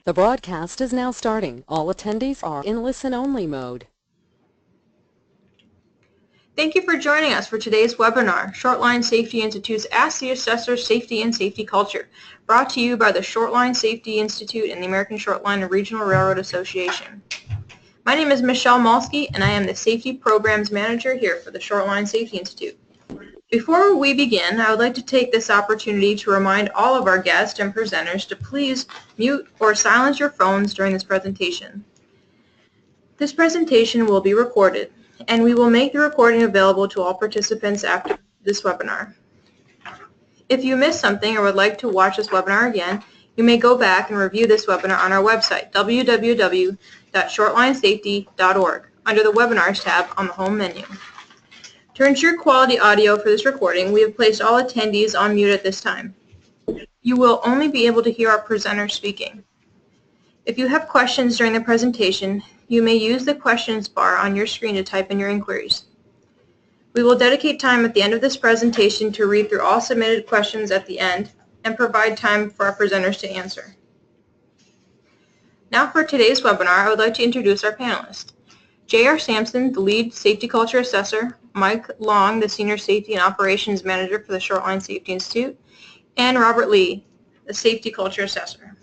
The broadcast is now starting. All attendees are in listen-only mode. Thank you for joining us for today's webinar, Shortline Safety Institute's Ask the Assessors Safety and Safety Culture, brought to you by the Shortline Safety Institute and the American Shortline and Regional Railroad Association. My name is Michelle Malsky, and I am the Safety Programs Manager here for the Shortline Safety Institute. Before we begin, I would like to take this opportunity to remind all of our guests and presenters to please mute or silence your phones during this presentation. This presentation will be recorded, and we will make the recording available to all participants after this webinar. If you missed something or would like to watch this webinar again, you may go back and review this webinar on our website, www.shortlinesafety.org, under the Webinars tab on the home menu. To ensure quality audio for this recording, we have placed all attendees on mute at this time. You will only be able to hear our presenters speaking. If you have questions during the presentation, you may use the questions bar on your screen to type in your inquiries. We will dedicate time at the end of this presentation to read through all submitted questions at the end and provide time for our presenters to answer. Now for today's webinar, I would like to introduce our panelists. J.R. Sampson, the lead safety culture assessor, Mike Long, the senior safety and operations manager for the Shortline Safety Institute, and Robert Lee, the safety culture assessor.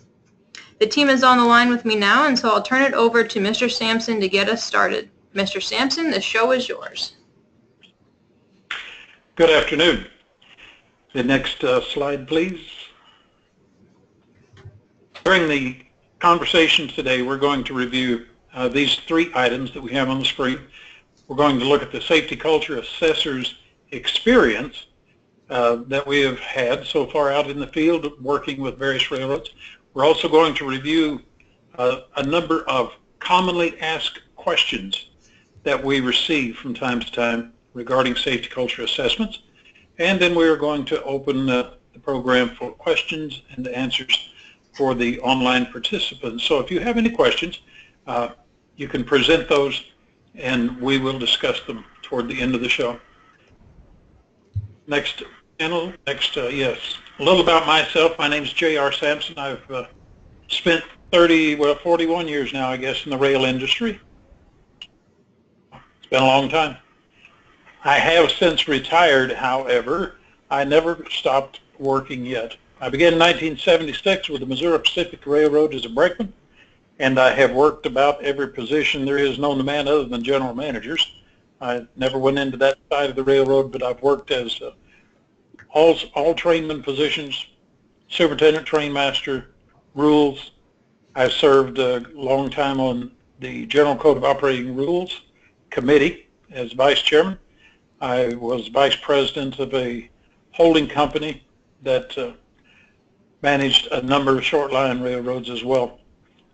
The team is on the line with me now, and so I'll turn it over to Mr. Sampson to get us started. Mr. Sampson, the show is yours. Good afternoon. The next slide, please. During the conversation today, we're going to review these three items that we have on the screen. We're going to look at the safety culture assessors experience that we have had so far out in the field working with various railroads. We're also going to review a number of commonly asked questions that we receive from time to time regarding safety culture assessments. And then we are going to open the program for questions and answers for the online participants. So if you have any questions, you can present those and we will discuss them toward the end of the show. Next panel, yes. A little about myself. My name is J.R. Sampson. I've spent 41 years now, I guess, in the rail industry. It's been a long time. I have since retired, however. I never stopped working yet. I began in 1976 with the Missouri Pacific Railroad as a brakeman, and I have worked about every position there is known to man other than general managers. I never went into that side of the railroad, but I've worked as all trainman positions, superintendent, trainmaster, rules. I've served a long time on the General Code of Operating Rules Committee as vice chairman. I was vice president of a holding company that managed a number of short line railroads as well.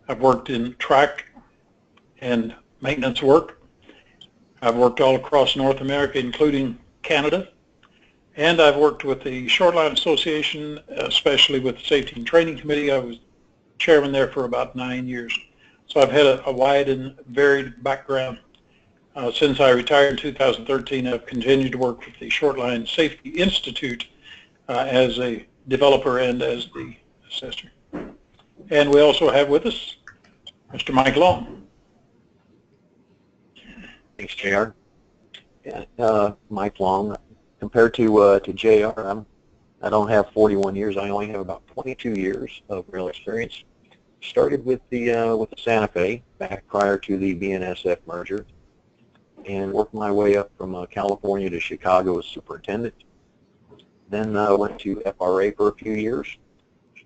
I've worked in track and maintenance work. I've worked all across North America, including Canada. And I've worked with the Shortline Association, especially with the Safety and Training Committee. I was chairman there for about 9 years. So I've had a wide and varied background. Since I retired in 2013, I've continued to work with the Shortline Safety Institute as a developer and as the assessor. And we also have with us Mr. Mike Long. Thanks, JR. Mike Long. Compared to JR, I don't have 41 years. I only have about 22 years of rail experience. Started with the Santa Fe back prior to the BNSF merger, and worked my way up from California to Chicago as superintendent. Then went to FRA for a few years,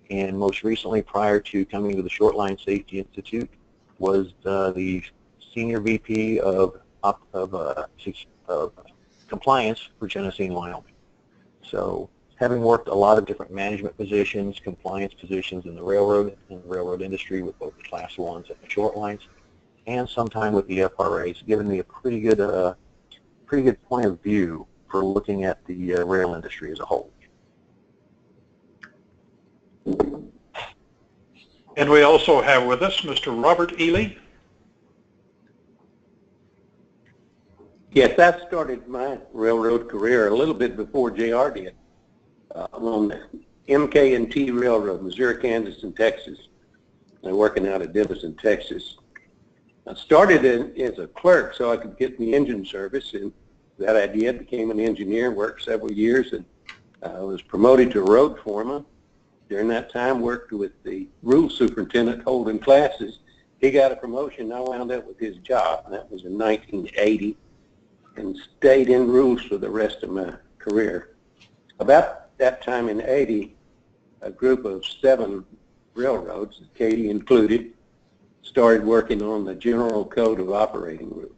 and most recently, prior to coming to the Shortline Safety Institute, was the senior VP of compliance for Genesee and Wyoming. So, having worked a lot of different management positions, compliance positions in the railroad industry with both the Class 1s and the short lines, and sometime with the FRAs, given me a pretty good point of view for looking at the rail industry as a whole. And we also have with us Mr. Robert Ely. Yes, I started my railroad career a little bit before JR did on the MK&T Railroad, Missouri, Kansas, and Texas. working out of Denison, Texas. I started as a clerk so I could get the engine service, and that I did. Became an engineer, worked several years, and was promoted to road foreman. During that time, worked with the rule superintendent holding classes. He got a promotion. I wound up with his job, and that was in 1980, and stayed in rules for the rest of my career. About that time in 80, a group of 7 railroads, Katy included, started working on the General Code of Operating Rules,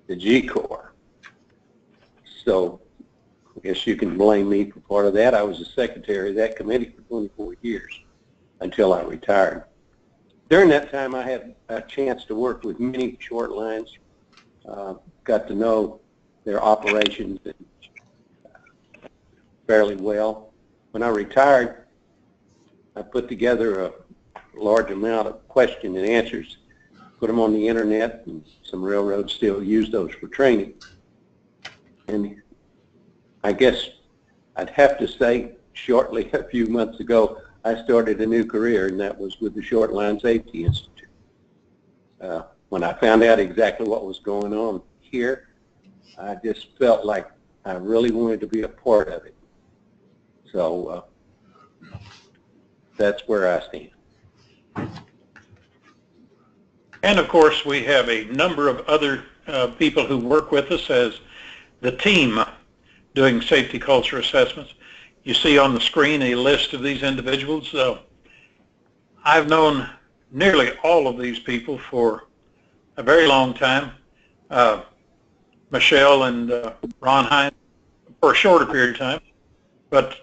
the G-Corps. So I guess you can blame me for part of that. I was the secretary of that committee for 24 years until I retired. During that time, I had a chance to work with many short lines, got to know their operations fairly well. When I retired, I put together a large amount of question and answers, put them on the internet, and some railroads still use those for training. And I guess I'd have to say shortly, a few months ago, I started a new career, and that was with the Short Line Safety Institute. When I found out exactly what was going on here, I just felt like I really wanted to be a part of it. So that's where I stand. And of course, we have a number of other people who work with us as the team doing safety culture assessments. You see on the screen a list of these individuals. I've known nearly all of these people for a very long time. Michelle and Ron Hines for a shorter period of time. But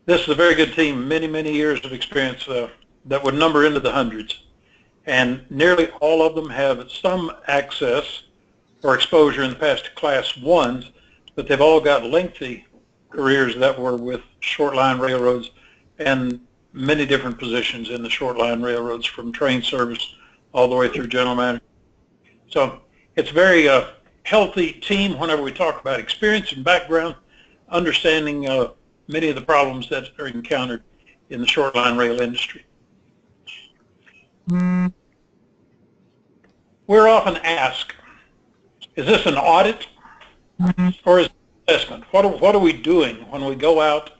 this is a very good team, many, many years of experience that would number into the hundreds. And nearly all of them have some access or exposure in the past to Class 1s, but they've all got lengthy careers that were with short line railroads and many different positions in the short line railroads, from train service all the way through general manager. So it's a very healthy team whenever we talk about experience and background, understanding many of the problems that are encountered in the short line rail industry. We're often asked, is this an audit or is it an assessment? What are we doing when we go out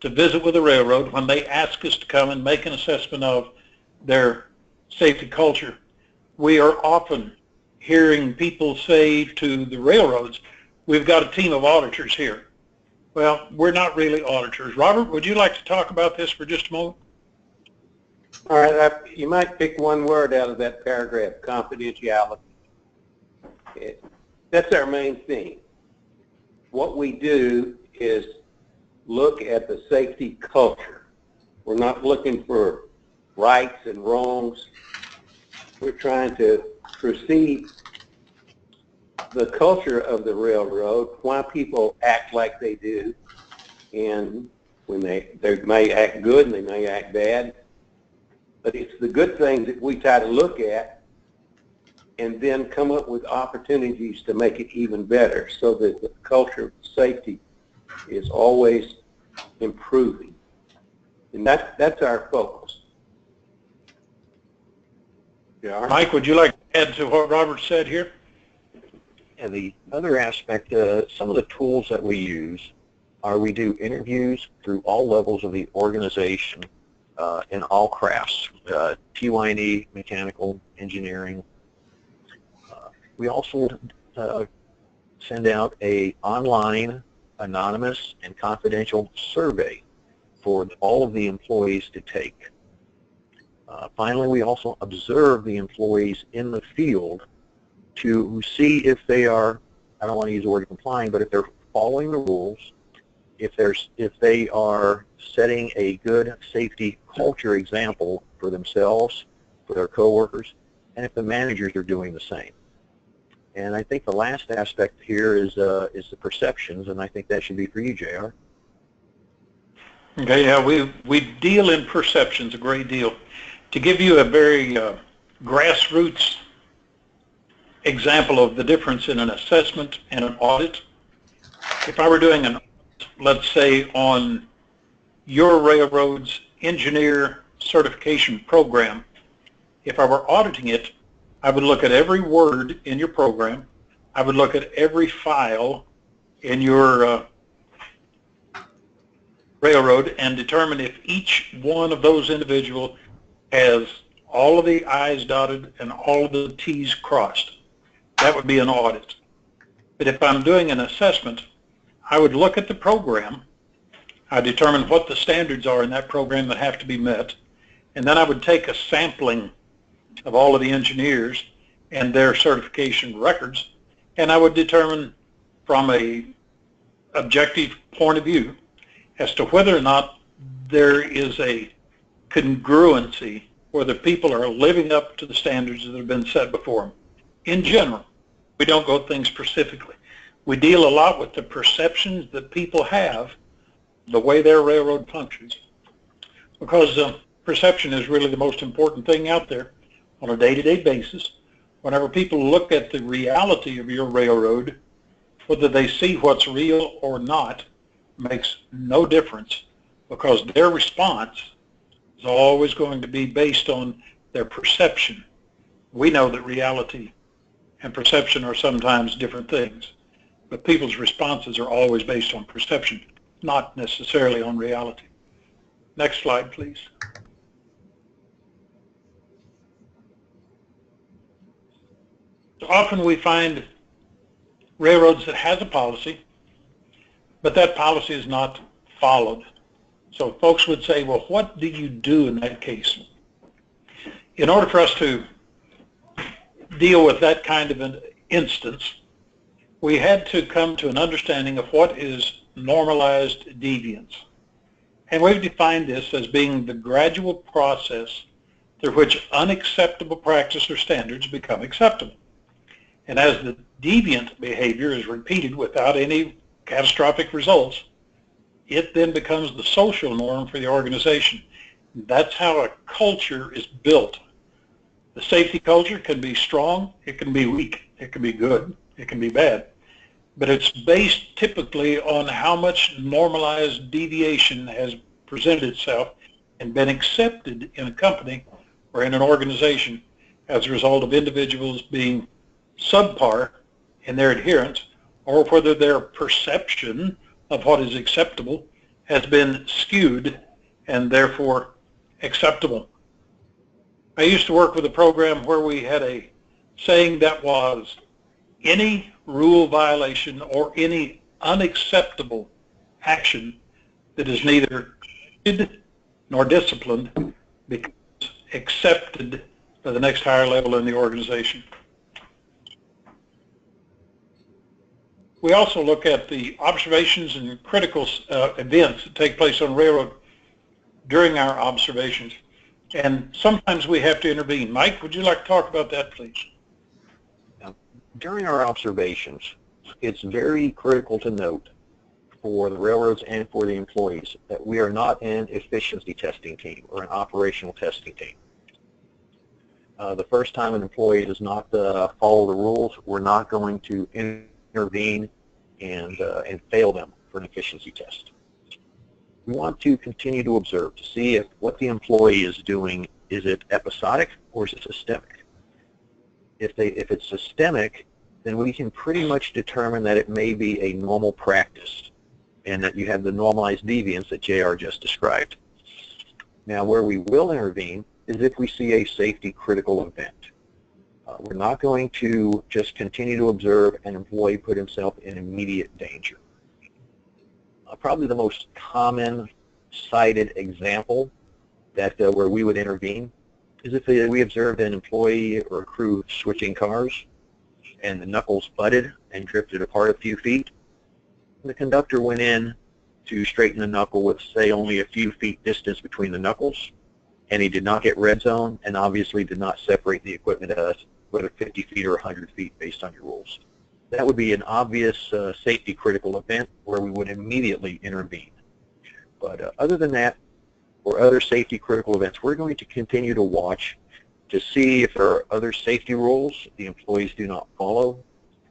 to visit with a railroad, when they ask us to come and make an assessment of their safety culture? We are often hearing people say to the railroads, we've got a team of auditors here. Well, we're not really auditors. Robert, would you like to talk about this for just a moment? All right, you might pick one word out of that paragraph, confidentiality. That's our main theme. What we do is look at the safety culture. We're not looking for rights and wrongs. We're trying to perceive the culture of the railroad, why people act like they do, and when they may act good and they may act bad. But it's the good things that we try to look at and then come up with opportunities to make it even better, so that the culture of safety is always improving. And that's our focus. Yeah. Mike, would you like to add to what Robert said here? And the other aspect, some of the tools that we use are we do interviews through all levels of the organization in all crafts, TY&E, mechanical, engineering. We also send out a online, anonymous, and confidential survey for all of the employees to take. Finally, we also observe the employees in the field to see if they are, I don't want to use the word complying, but if they're following the rules, if they are setting a good safety culture example for themselves, for their coworkers, and if the managers are doing the same. And I think the last aspect here is the perceptions, and I think that should be for you, JR. Okay, yeah, we deal in perceptions a great deal. To give you a very grassroots example of the difference in an assessment and an audit, if I were doing an audit, let's say, on your railroad's engineer certification program, if I were auditing it, I would look at every word in your program. I would look at every file in your railroad and determine if each one of those individuals has all of the I's dotted and all of the T's crossed. That would be an audit. But if I'm doing an assessment, I would look at the program. I determine what the standards are in that program that have to be met, and then I would take a sampling of all of the engineers and their certification records, and I would determine from a objective point of view as to whether or not there is a congruency, whether people are living up to the standards that have been set before them. In general, we don't go things specifically. We deal a lot with the perceptions that people have the way their railroad functions, because perception is really the most important thing out there on a day-to-day basis. Whenever people look at the reality of your railroad, whether they see what's real or not makes no difference, because their response is always going to be based on their perception. We know that reality and perception are sometimes different things, but people's responses are always based on perception, not necessarily on reality. Next slide, please. So often we find railroads that has a policy, but that policy is not followed. So folks would say, well, what do you do in that case? In order for us to deal with that kind of an instance, we had to come to an understanding of what is normalized deviance. And we've defined this as being the gradual process through which unacceptable practice or standards become acceptable. And as the deviant behavior is repeated without any catastrophic results, it then becomes the social norm for the organization. That's how a culture is built. The safety culture can be strong, it can be weak, it can be good, it can be bad. But it's based typically on how much normalized deviation has presented itself and been accepted in a company or in an organization as a result of individuals being subpar in their adherence, or whether their perception of what is acceptable has been skewed and therefore acceptable. I used to work with a program where we had a saying that was, any rule violation or any unacceptable action that is neither corrected nor disciplined becomes accepted by the next higher level in the organization. We also look at the observations and critical events that take place on railroad during our observations, and sometimes we have to intervene. Mike, would you like to talk about that, please? During our observations, it's very critical to note for the railroads and for the employees that we are not an efficiency testing team or an operational testing team. The first time an employee does not follow the rules, we're not going to intervene and fail them for an efficiency test. We want to continue to observe to see if what the employee is doing, is it episodic or is it systemic? If it's systemic, then we can pretty much determine that it may be a normal practice and that you have the normalized deviance that JR just described. Now, where we will intervene is if we see a safety critical event. We're not going to just continue to observe an employee put himself in immediate danger. Probably the most common cited example that where we would intervene is if we observed an employee or a crew switching cars and the knuckles butted and drifted apart a few feet. The conductor went in to straighten the knuckle with, say, only a few feet distance between the knuckles, and he did not get red zone and obviously did not separate the equipment whether 50 feet or 100 feet based on your rules. That would be an obvious safety critical event where we would immediately intervene. But other than that, or other safety critical events, we're going to continue to watch to see if there are other safety rules the employees do not follow,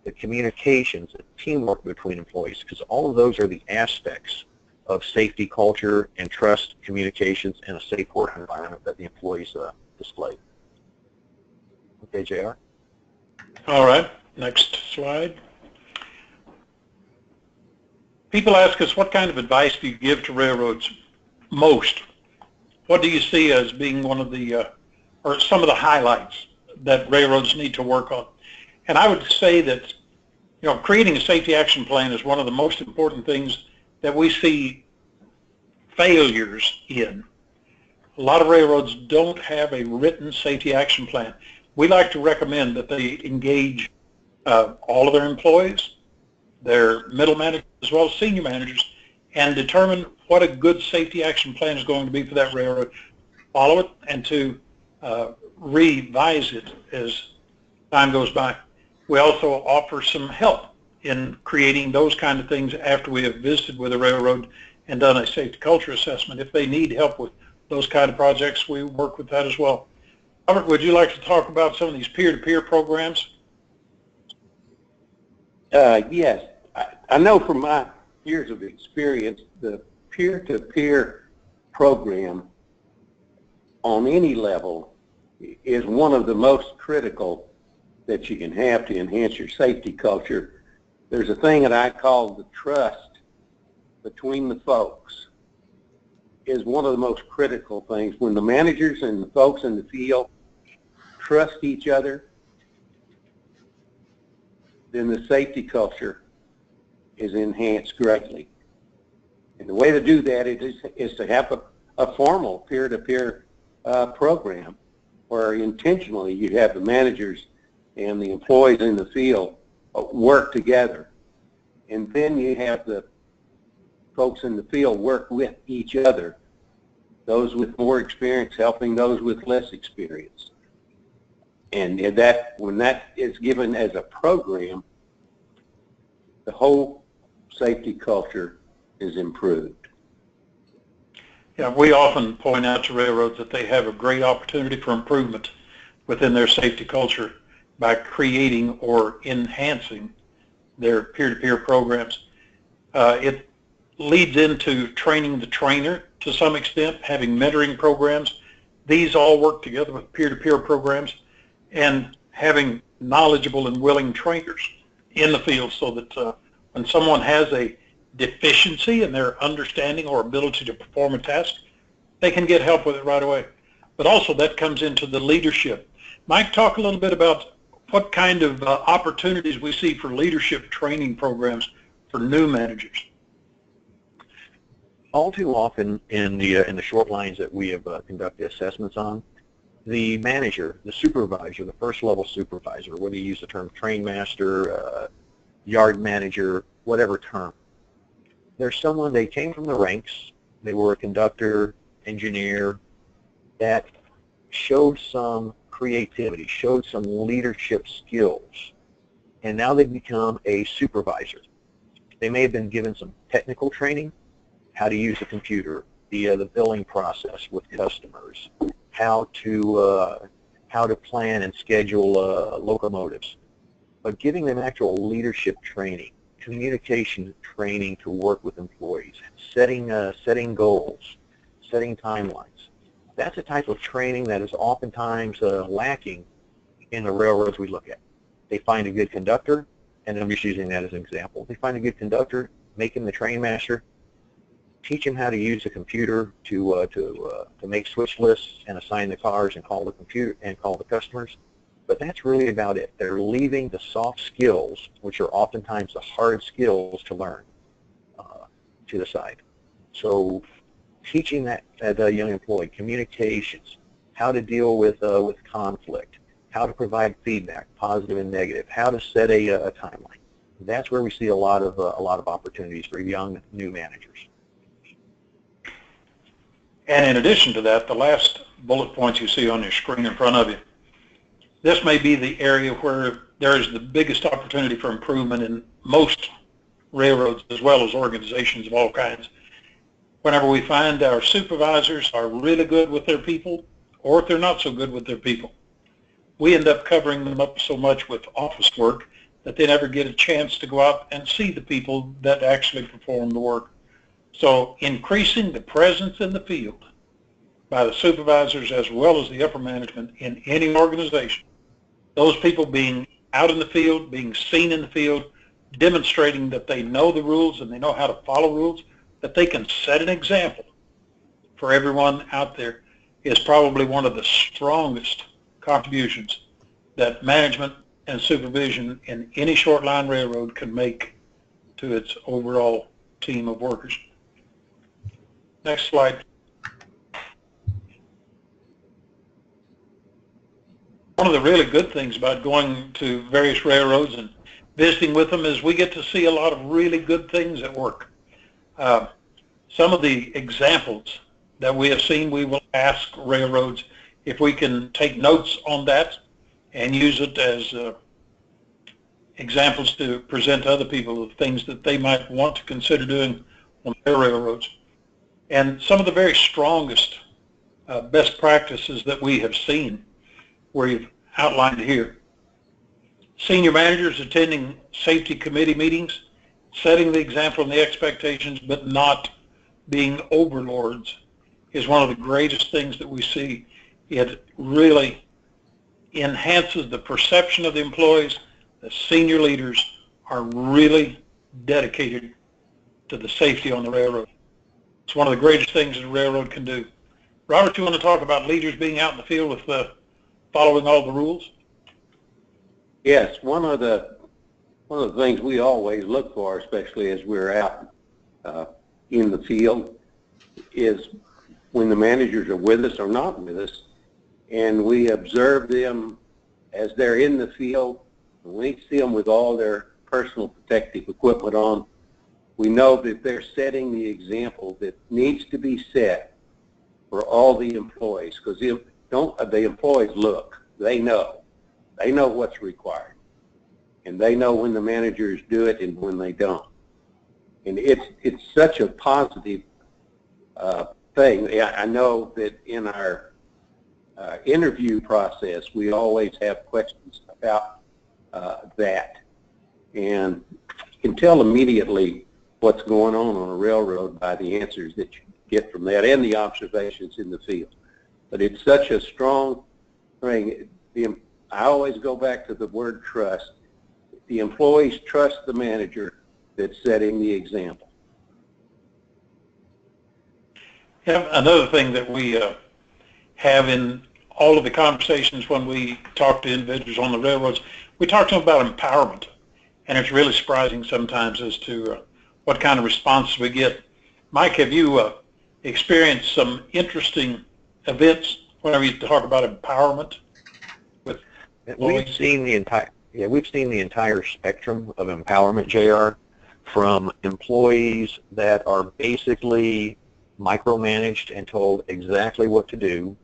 the communications, the teamwork between employees, because all of those are the aspects of safety culture and trust, communications, and a safe work environment that the employees display. Okay, JR. All right, next slide. People ask us, what kind of advice do you give to railroads most? What do you see as being one of the, or some of the highlights that railroads need to work on? And I would say that, creating a safety action plan is one of the most important things that we see failures in. A lot of railroads don't have a written safety action plan. We like to recommend that they engage all of their employees, their middle managers, as well as senior managers, and determine what a good safety action plan is going to be for that railroad, follow it, and to revise it as time goes by. We also offer some help in creating those kind of things after we have visited with a railroad and done a safety culture assessment. If they need help with those kind of projects, we work with that as well. Robert, would you like to talk about some of these peer-to-peer programs? Yes. I know from my years of experience, the peer-to-peer program on any level is one of the most critical that you can have to enhance your safety culture. There's a thing that I call the trust between the folks is one of the most critical things. When the managers and the folks in the field trust each other, then the safety culture is enhanced greatly. And the way to do that is to have a formal peer-to-peer program where intentionally you have the managers and the employees in the field work together. And then you have the folks in the field work with each other, those with more experience helping those with less experience. And when that is given as a program, the whole safety culture is improved. Yeah, we often point out to railroads that they have a great opportunity for improvement within their safety culture by creating or enhancing their peer-to-peer programs. It leads into training the trainer to some extent, having mentoring programs. These all work together with peer-to-peer programs, and having knowledgeable and willing trainers in the field so that when someone has a deficiency in their understanding or ability to perform a task, they can get help with it right away. But also that comes into the leadership. Mike, talk a little bit about what kind of opportunities we see for leadership training programs for new managers. All too often in the short lines that we have conducted assessments on, the manager, the supervisor, the first level supervisor, whether you use the term train master, yard manager, whatever term, there's someone, they came from the ranks, they were a conductor, engineer, that showed some creativity, showed some leadership skills, and now they've become a supervisor. They may have been given some technical training, how to use a computer, the billing process with customers, how to plan and schedule locomotives, but giving them actual leadership training, communication training to work with employees, setting goals, setting timelines. That's a type of training that is oftentimes lacking in the railroads we look at. They find a good conductor, and I'm just using that as an example. They find a good conductor, make him the train master, teach him how to use a computer to make switch lists and assign the cars and call the computer and call the customers. But that's really about it. They're leaving the soft skills, which are oftentimes the hard skills to learn, to the side. So teaching that young employee communications, how to deal with conflict, how to provide feedback, positive and negative, how to set a timeline. That's where we see a lot of opportunities for young new managers. And in addition to that, the last bullet points you see on your screen in front of you, this may be the area where there is the biggest opportunity for improvement in most railroads as well as organizations of all kinds. Whenever we find our supervisors are really good with their people, or if they're not so good with their people, we end up covering them up so much with office work that they never get a chance to go out and see the people that actually perform the work. So increasing the presence in the field by the supervisors as well as the upper management in any organization those people being out in the field, being seen in the field, demonstrating that they know the rules and they know how to follow rules, that they can set an example for everyone out there, is probably one of the strongest contributions that management and supervision in any short line railroad can make to its overall team of workers. Next slide. One of the really good things about going to various railroads and visiting with them is we get to see a lot of really good things at work. Some of the examples that we have seen, we will ask railroads if we can take notes on that and use it as examples to present to other people of things that they might want to consider doing on their railroads. And some of the very strongest best practices that we have seen, we've outlined here. Senior managers attending safety committee meetings, setting the example and the expectations, but not being overlords, is one of the greatest things that we see. It really enhances the perception of the employees. The senior leaders are really dedicated to the safety on the railroad. It's one of the greatest things that a railroad can do. Robert, you want to talk about leaders being out in the field with following all the rules? Yes, one of the things we always look for, especially as we're out in the field, is when the managers are with us or not with us, and we observe them as they're in the field. We see them with all their personal protective equipment on. We know that they're setting the example that needs to be set for all the employees, because the employees look, they know what's required, and they know when the managers do it and when they don't. And it's such a positive thing. I know that in our interview process, we always have questions about that, and you can tell immediately what's going on a railroad by the answers that you get from that and the observations in the field. But it's such a strong thing. I always go back to the word trust. The employees trust the manager that's setting the example. Yeah, another thing that we have in all of the conversations when we talk to individuals on the railroads, we talk to them about empowerment. And it's really surprising sometimes as to what kind of response we get. Mike, have you experienced some interesting events whenever you talk about empowerment? We've seen the entire spectrum of empowerment, JR, from employees that are basically micromanaged and told exactly what to do,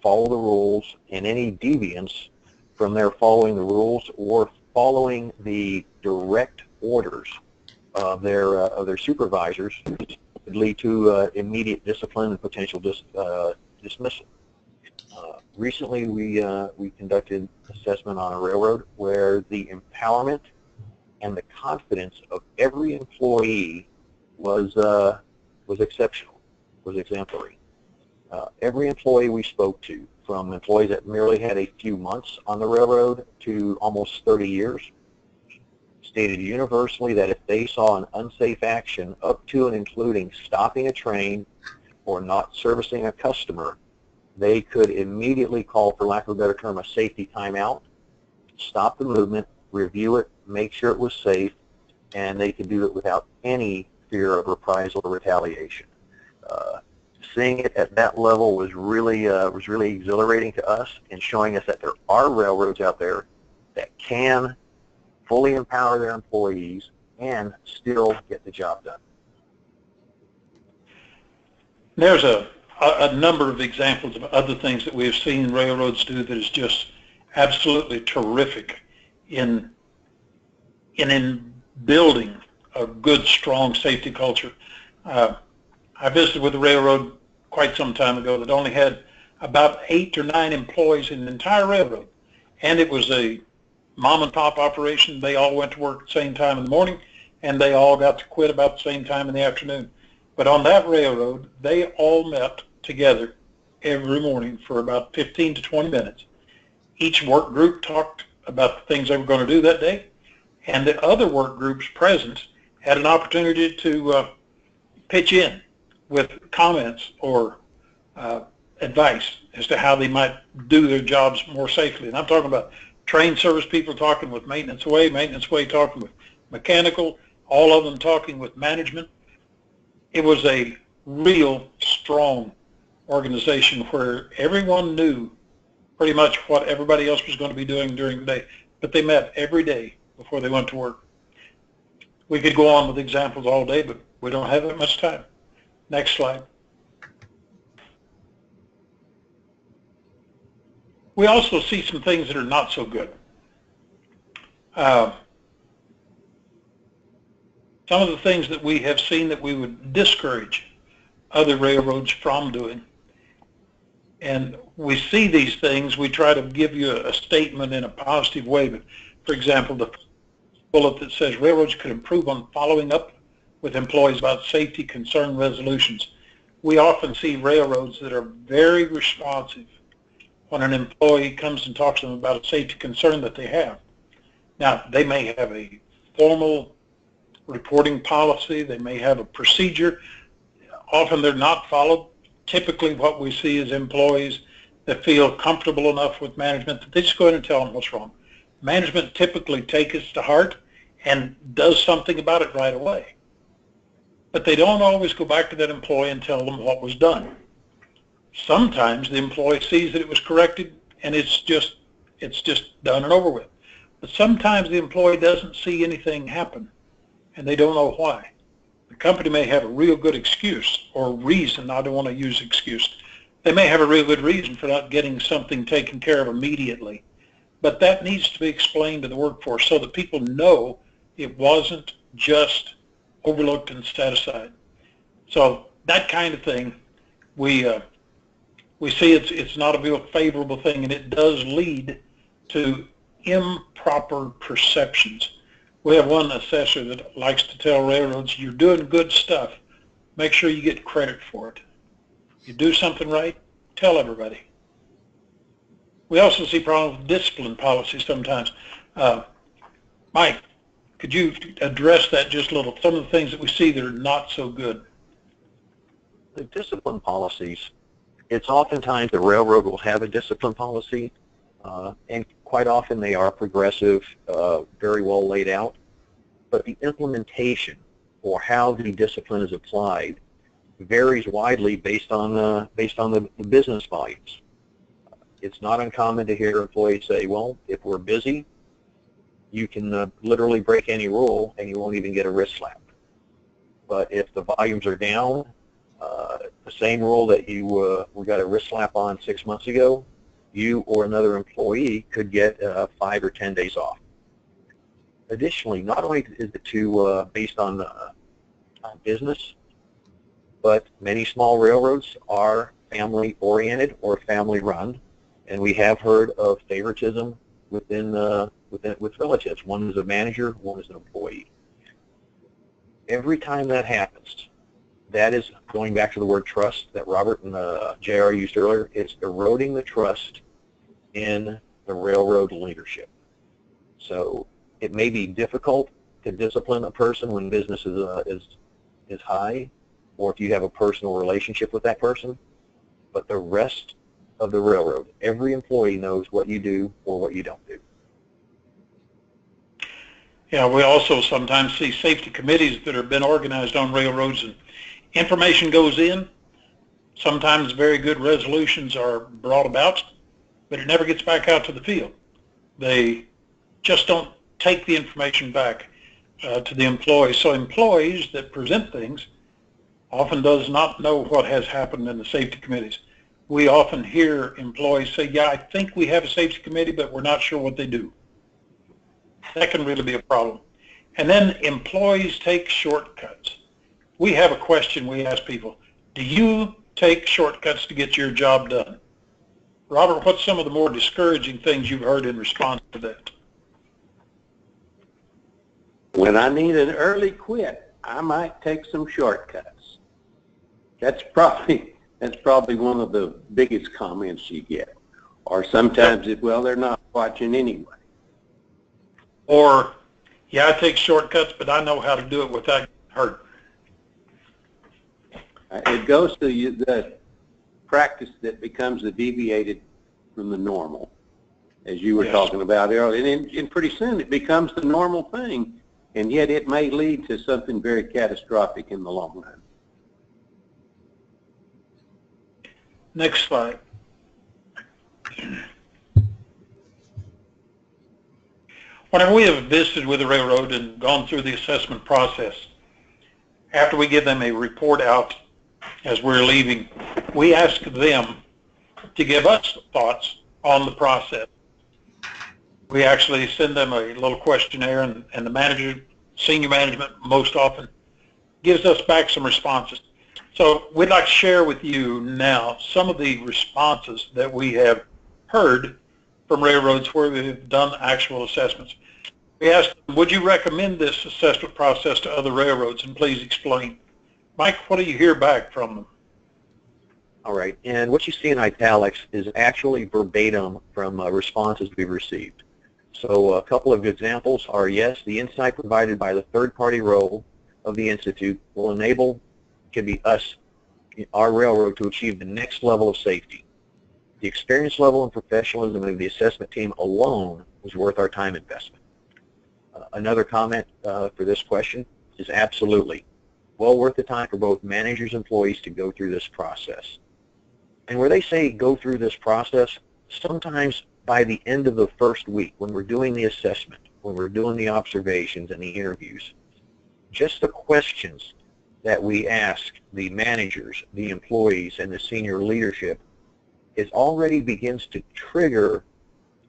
follow the rules, and any deviance from their following the rules or following the direct orders of their supervisors could lead to immediate discipline and potential dismissal. Recently, we conducted assessment on a railroad where the empowerment and the confidence of every employee was exceptional, was exemplary. Every employee we spoke to, from employees that merely had a few months on the railroad to almost 30 years, stated universally that if they saw an unsafe action up to and including stopping a train or not servicing a customer, they could immediately call, for lack of a better term, a safety timeout, stop the movement, review it, make sure it was safe, and they could do it without any fear of reprisal or retaliation. Seeing it at that level was really exhilarating to us, and showing us that there are railroads out there that can fully empower their employees and still get the job done. There's a number of examples of other things that we have seen railroads do that is just absolutely terrific in building a good, strong safety culture. I visited with a railroad quite some time ago that only had about 8 or 9 employees in the entire railroad, and it was a mom and pop operation. They all went to work at the same time in the morning, and they all got to quit about the same time in the afternoon. But on that railroad, they all met together every morning for about 15 to 20 minutes. Each work group talked about the things they were going to do that day, and the other work groups present had an opportunity to pitch in with comments or advice as to how they might do their jobs more safely. And I'm talking about trained service people talking with maintenance way talking with mechanical, all of them talking with management. It was a real strong organization where everyone knew pretty much what everybody else was going to be doing during the day, but they met every day before they went to work. We could go on with examples all day, but we don't have that much time. Next slide. We also see some things that are not so good. Some of the things that we have seen that we would discourage other railroads from doing. And we see these things, we try to give you a statement in a positive way. But for example, the bullet that says railroads could improve on following up with employees about safety concern resolutions. We often see railroads that are very responsive when an employee comes and talks to them about a safety concern that they have. Now, they may have a formal reporting policy, they may have a procedure. Often they're not followed. Typically what we see is employees that feel comfortable enough with management that they just go in and tell them what's wrong. Management typically takes it to heart and does something about it right away. But they don't always go back to that employee and tell them what was done. Sometimes the employee sees that it was corrected and it's just done and over with. But sometimes the employee doesn't see anything happen and they don't know why. The company may have a real good excuse or reason. I don't want to use excuse. They may have a real good reason for not getting something taken care of immediately. But that needs to be explained to the workforce so that people know it wasn't just overlooked and set aside. So that kind of thing, we see it's not a real favorable thing, and it does lead to improper perceptions. We have one assessor that likes to tell railroads, you're doing good stuff. Make sure you get credit for it. You do something right, tell everybody. We also see problems with discipline policies sometimes. Mike, could you address that just a little? Some of the things that we see that are not so good. The discipline policies, it's oftentimes the railroad will have a discipline policy, and quite often they are progressive, very well laid out, but the implementation or how the discipline is applied varies widely based on the business volumes. It's not uncommon to hear employees say, well, if we're busy, you can literally break any rule and you won't even get a wrist slap. But if the volumes are down, the same rule that you we got a wrist slap on 6 months ago, you or another employee could get 5 or 10 days off. Additionally, not only is the two based on business, but many small railroads are family-oriented or family-run, and we have heard of favoritism with relatives. One is a manager, one is an employee. Every time that happens, that is going back to the word trust that Robert and JR used earlier. It's eroding the trust in the railroad leadership. So it may be difficult to discipline a person when business is high, or if you have a personal relationship with that person, but the rest of the railroad, every employee knows what you do or what you don't do. Yeah, we also sometimes see safety committees that have been organized on railroads, and information goes in. Sometimes very good resolutions are brought about, but it never gets back out to the field. They just don't take the information back to the employees. So employees that present things often does not know what has happened in the safety committees. We often hear employees say, yeah, I think we have a safety committee, but we're not sure what they do. That can really be a problem. And then employees take shortcuts. We have a question we ask people, do you take shortcuts to get your job done? Robert, what's some of the more discouraging things you've heard in response to that? When I need an early quit, I might take some shortcuts. That's probably one of the biggest comments you get. Or sometimes, well, they're not watching anyway. or, yeah, I take shortcuts, but I know how to do it without getting hurt? It goes to the practice that becomes the deviated from the normal, as you were talking about earlier. And pretty soon it becomes the normal thing, and yet it may lead to something very catastrophic in the long run. Next slide. Whenever we have visited with the railroad and gone through the assessment process, after we give them a report out as we're leaving, we ask them to give us thoughts on the process. We actually send them a little questionnaire, and the manager, senior management most often, gives us back some responses. So we'd like to share with you now some of the responses that we have heard from railroads where we've done actual assessments. We asked them, would you recommend this assessment process to other railroads, and please explain. Mike, what do you hear back from them? All right, and what you see in italics is actually verbatim from responses we've received. So a couple of examples are, yes, the insight provided by the third-party role of the Institute will enable, could be us, our railroad, to achieve the next level of safety. The experience level and professionalism of the assessment team alone was worth our time investment. Another comment for this question is absolutely well worth the time for both managers and employees to go through this process. And where they say go through this process, sometimes by the end of the first week, when we're doing the assessment, when we're doing the observations and the interviews, just the questions that we ask the managers, the employees, and the senior leadership, it already begins to trigger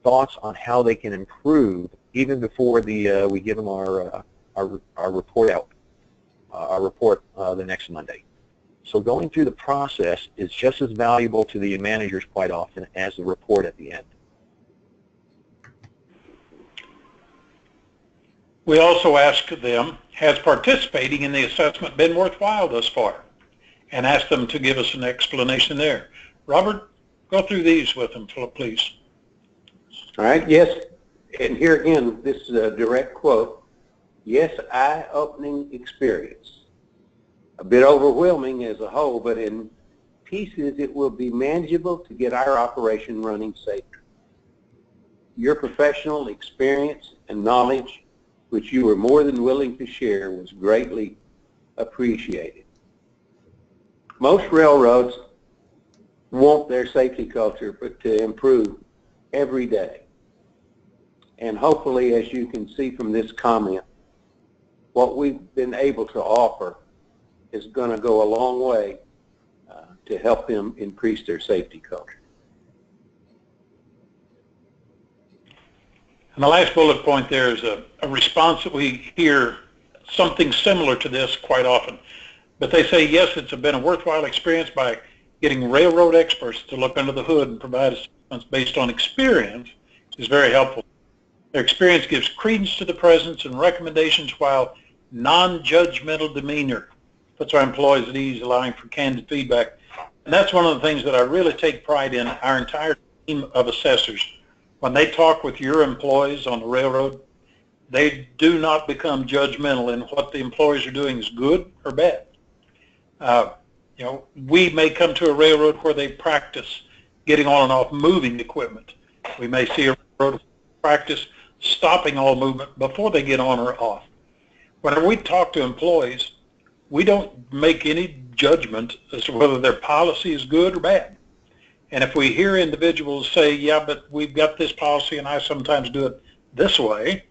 thoughts on how they can improve even before the we give them our report out, the next Monday. So going through the process is just as valuable to the managers quite often as the report at the end. We also ask them, has participating in the assessment been worthwhile thus far? And ask them to give us an explanation there. Robert, go through these with them, please. All right, yes, and here again, this is a direct quote. Yes, eye-opening experience. A bit overwhelming as a whole, but in pieces it will be manageable to get our operation running safely. Your professional experience and knowledge, which you were more than willing to share, was greatly appreciated. Most railroads want their safety culture to improve every day. And hopefully, as you can see from this comment, what we've been able to offer is going to go a long way to help them increase their safety culture. And the last bullet point there is a response that we hear something similar to this quite often. But they say, yes, it's been a worthwhile experience by getting railroad experts to look under the hood and provide assessments based on experience is very helpful. Their experience gives credence to the presence and recommendations, while non-judgmental demeanor puts our employees at ease, allowing for candid feedback. And that's one of the things that I really take pride in. Our entire team of assessors, when they talk with your employees on the railroad, they do not become judgmental in what the employees are doing is good or bad. You know, we may come to a railroad where they practice getting on and off moving equipment. We may see a railroad practice stopping all movement before they get on or off. Whenever we talk to employees, we don't make any judgment as to whether their policy is good or bad. And if we hear individuals say, yeah, but we've got this policy and I sometimes do it this way,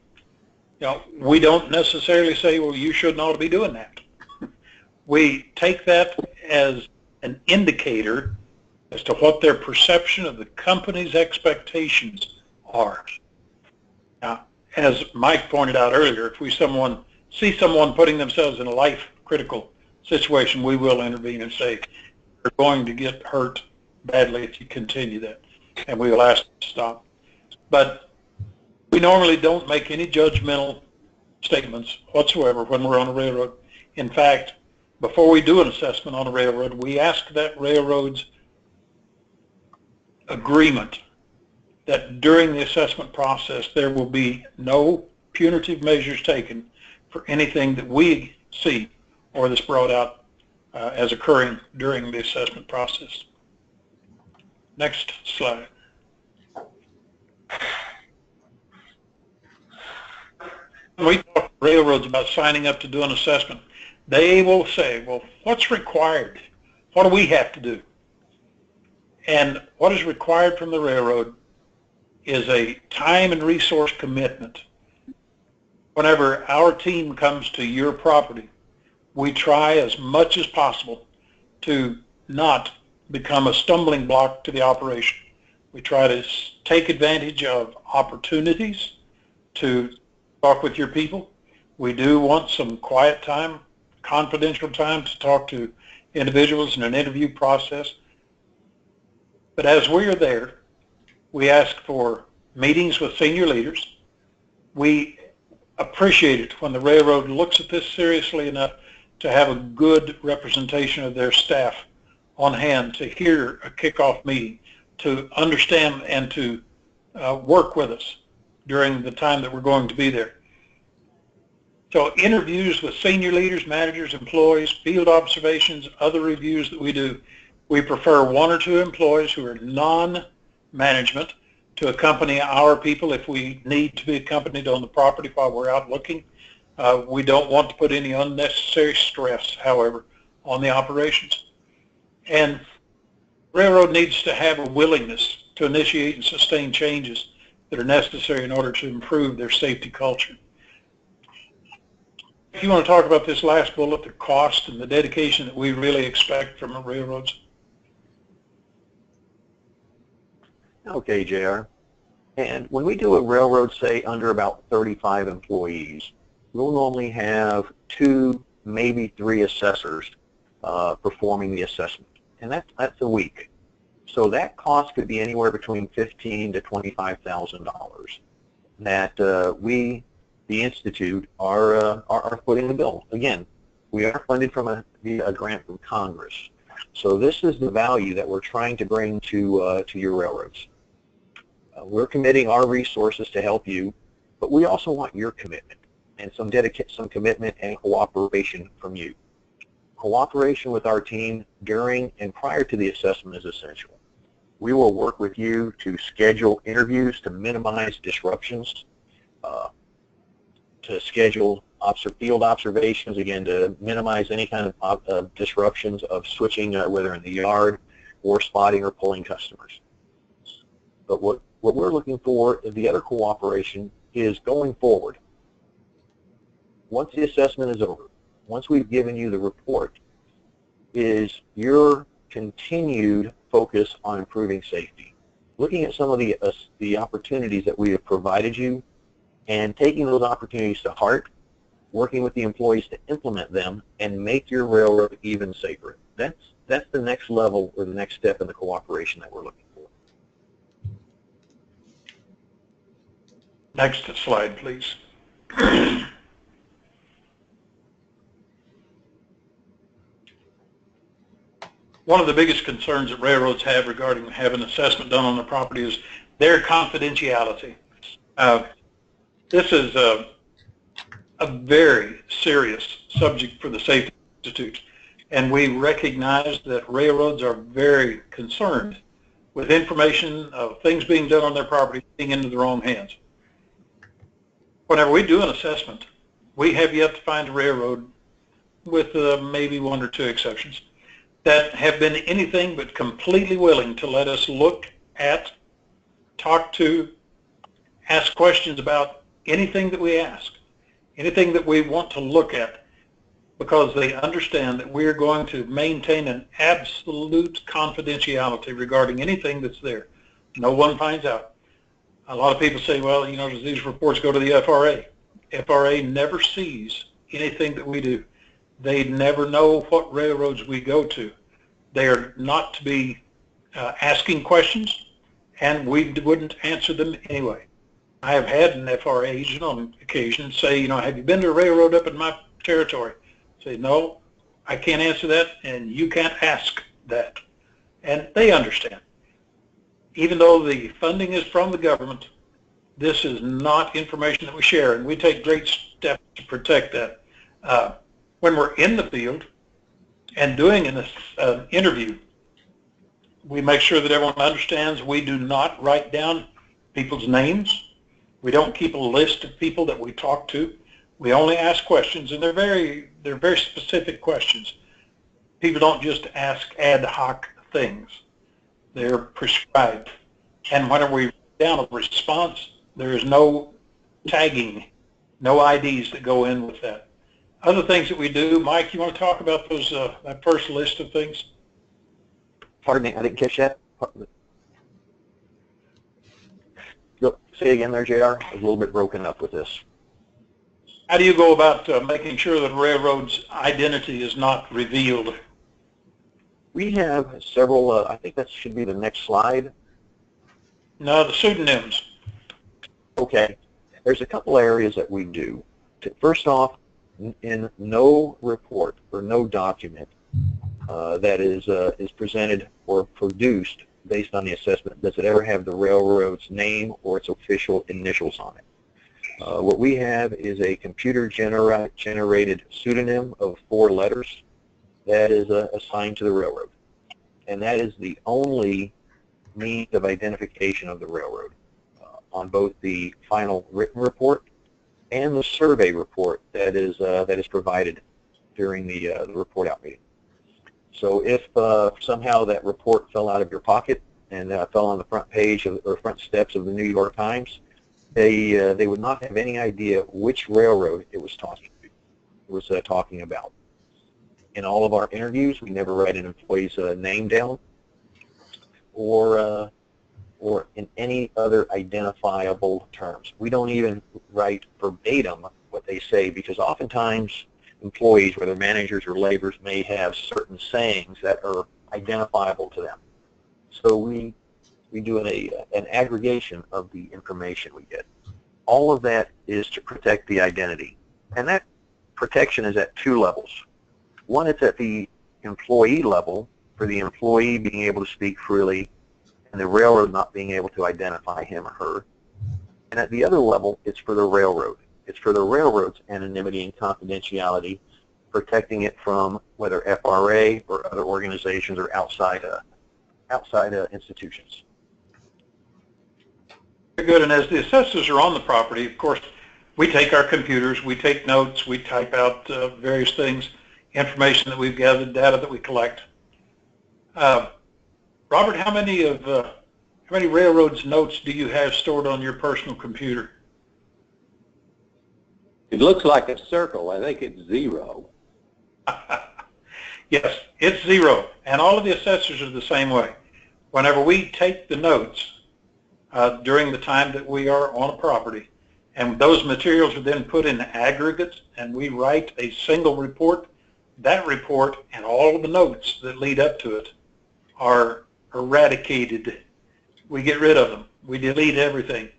you know, we don't necessarily say, well, you shouldn't ought to be doing that. We take that as an indicator as to what their perception of the company's expectations are. Now, as Mike pointed out earlier, if we see someone putting themselves in a life-critical situation, we will intervene and say, you're going to get hurt badly if you continue that, and we will ask them to stop. But we normally don't make any judgmental statements whatsoever when we're on a railroad. In fact, before we do an assessment on a railroad, we ask that railroad's agreement that during the assessment process there will be no punitive measures taken for anything that we see or that's brought out as occurring during the assessment process. Next slide. When we talk to railroads about signing up to do an assessment, they will say, well, what's required? What do we have to do? And what is required from the railroad is a time and resource commitment. Whenever our team comes to your property, we try as much as possible to not become a stumbling block to the operation. We try to take advantage of opportunities to talk with your people. We do want some quiet time, confidential time to talk to individuals in an interview process. But as we are there, we ask for meetings with senior leaders. We appreciate it when the railroad looks at this seriously enough to have a good representation of their staff on hand to hear a kickoff meeting, to understand and to work with us during the time that we're going to be there. So interviews with senior leaders, managers, employees, field observations, other reviews that we do, we prefer 1 or 2 employees who are non-management to accompany our people if we need to be accompanied on the property while we're out looking. We don't want to put any unnecessary stress, however, on the operations. And railroad needs to have a willingness to initiate and sustain changes that are necessary in order to improve their safety culture. If you want to talk about this last bullet, the cost and the dedication that we really expect from the railroads. Okay, JR. And when we do a railroad, say, under about 35 employees, we'll normally have 2, maybe 3 assessors performing the assessment. And that's a week. So that cost could be anywhere between $15,000 to $25,000 that we, the Institute, are footing the bill. Again, we are funded from a grant from Congress. So this is the value that we're trying to bring to your railroads. We're committing our resources to help you, but we also want your commitment and some commitment and cooperation from you. Cooperation with our team during and prior to the assessment is essential. We will work with you to schedule interviews to minimize disruptions, to schedule field observations, again, to minimize any kind of disruptions of switching, whether in the yard or spotting or pulling customers. But what we're looking for is the other cooperation is going forward. Once the assessment is over, once we've given you the report, is your continued focus on improving safety. Looking at some of the opportunities that we have provided you and taking those opportunities to heart, working with the employees to implement them and make your railroad even safer. That's the next level or the next step in the cooperation that we're looking for. Next slide, please. One of the biggest concerns that railroads have regarding having an assessment done on the property is their confidentiality. This is a very serious subject for the Safety Institute, and we recognize that railroads are very concerned with information of things being done on their property being into the wrong hands. Whenever we do an assessment, we have yet to find a railroad, with maybe 1 or 2 exceptions, that have been anything but completely willing to let us look at, talk to, ask questions about anything that we ask, anything that we want to look at, because they understand that we are going to maintain an absolute confidentiality regarding anything that's there. No one finds out. A lot of people say, well, you know, does these reports go to the FRA? FRA never sees anything that we do. They never know what railroads we go to. They are not to be asking questions, and we wouldn't answer them anyway. I have had an FRA agent on occasion say, you know, have you been to a railroad up in my territory? Say, no, I can't answer that, and you can't ask that. And they understand. Even though the funding is from the government, This is not information that we share, and we take great steps to protect that. When we're in the field and doing an interview, we make sure that everyone understands we do not write down people's names. We don't keep a list of people that we talk to. We only ask questions, and they're very specific questions. People don't just ask ad hoc things. They're prescribed. And whenever we write down a response, there is no tagging, no IDs that go in with that. Other things that we do, Mike, you want to talk about those that first list of things? Pardon me, I didn't catch that. Say again there, JR. I was a little bit broken up with this. How do you go about making sure that a railroad's identity is not revealed? We have several, I think that should be the next slide. No, the pseudonyms. Okay. There's a couple areas that we do. First off, in no report or no document that is presented or produced based on the assessment does it ever have the railroad's name or its official initials on it. What we have is a computer-generated pseudonym of 4 letters that is assigned to the railroad. And that is the only means of identification of the railroad on both the final written report and the survey report that is provided during the report out meeting. So if somehow that report fell out of your pocket and fell on the front page or front steps of the New York Times, they would not have any idea which railroad it was talking about. In all of our interviews, we never write an employee's name down or in any other identifiable terms. We don't even write verbatim what they say, because oftentimes employees, whether managers or laborers, may have certain sayings that are identifiable to them. So we do an aggregation of the information we get. All of that is to protect the identity. And that protection is at 2 levels. One, it's at the employee level, for the employee being able to speak freely and the railroad not being able to identify him or her. And at the other level, it's for the railroad. It's for the railroad's anonymity and confidentiality, protecting it from whether FRA or other organizations or outside institutions. Very good. And as the assessors are on the property, of course, we take our computers, we take notes, we type out various things, information that we've gathered, data that we collect. Robert, how many railroads' notes do you have stored on your personal computer? It looks like a circle. I think it's 0. Yes, it's 0. And all of the assessors are the same way. Whenever we take the notes during the time that we are on a property, and those materials are then put in aggregates, and we write a single report, that report and all of the notes that lead up to it are eradicated. We get rid of them. We delete everything.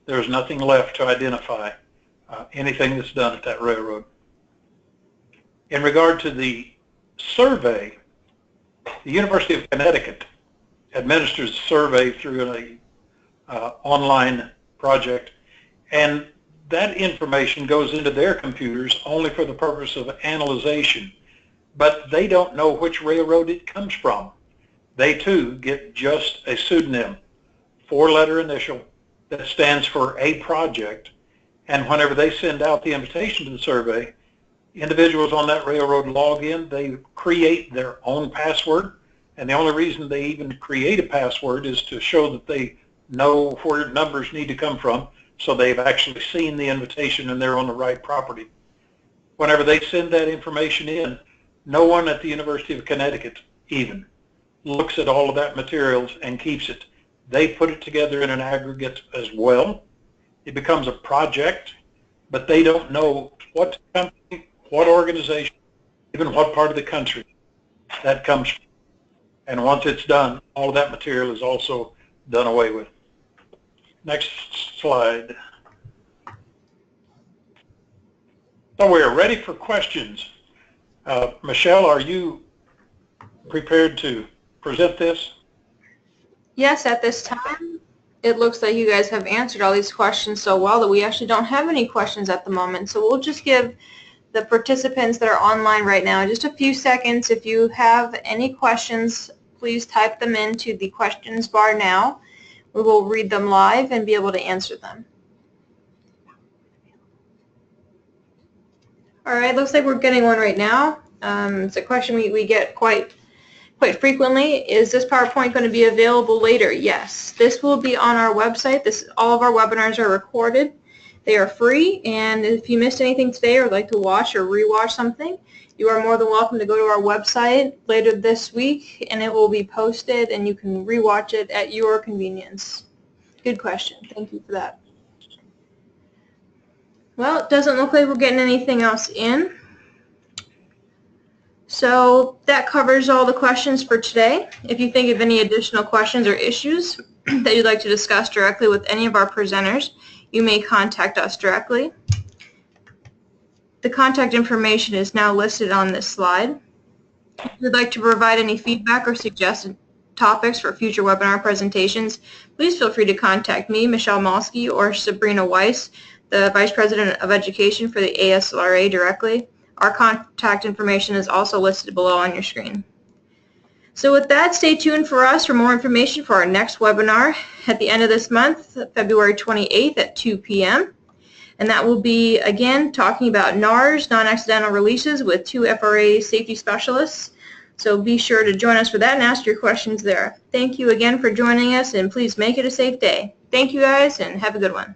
There's nothing left to identify anything that's done at that railroad. In regard to the survey, the University of Connecticut administers a survey through an online project, and that information goes into their computers only for the purpose of analyzation, but they don't know which railroad it comes from. They too get just a pseudonym, 4-letter initial that stands for a project, and whenever they send out the invitation to the survey, individuals on that railroad log in, they create their own password, and the only reason they even create a password is to show that they know where numbers need to come from, so they've actually seen the invitation and they're on the right property. Whenever they send that information in, no one at the University of Connecticut even looks at all of that materials and keeps it. They put it together in an aggregate as well. It becomes a project, but they don't know what company, what organization, even what part of the country that comes from. And once it's done, all of that material is also done away with. Next slide. So we are ready for questions. Michelle, are you prepared to present this? Yes, at this time, it looks like you guys have answered all these questions so well that we actually don't have any questions at the moment. So we'll just give the participants that are online right now just a few seconds. If you have any questions, please type them into the questions bar now. We will read them live and be able to answer them. All right, looks like we're getting one right now. It's a question we get quite frequently. Is this PowerPoint going to be available later? Yes, this will be on our website. All of our webinars are recorded. They are free, and if you missed anything today or would like to watch or rewatch something, you are more than welcome to go to our website later this week, and it will be posted, and you can rewatch it at your convenience. Good question. Thank you for that. Well, it doesn't look like we're getting anything else in. So that covers all the questions for today. If you think of any additional questions or issues that you'd like to discuss directly with any of our presenters, you may contact us directly. The contact information is now listed on this slide. If you'd like to provide any feedback or suggested topics for future webinar presentations, please feel free to contact me, Michelle Malsky, or Sabrina Weiss, the Vice President of Education for the ASLRA directly. Our contact information is also listed below on your screen. So with that, stay tuned for us for more information for our next webinar at the end of this month, February 28th at 2 p.m. And that will be, again, talking about NARS, non-accidental releases, with 2 FRA safety specialists. So be sure to join us for that and ask your questions there. Thank you again for joining us, and please make it a safe day. Thank you guys, and have a good one.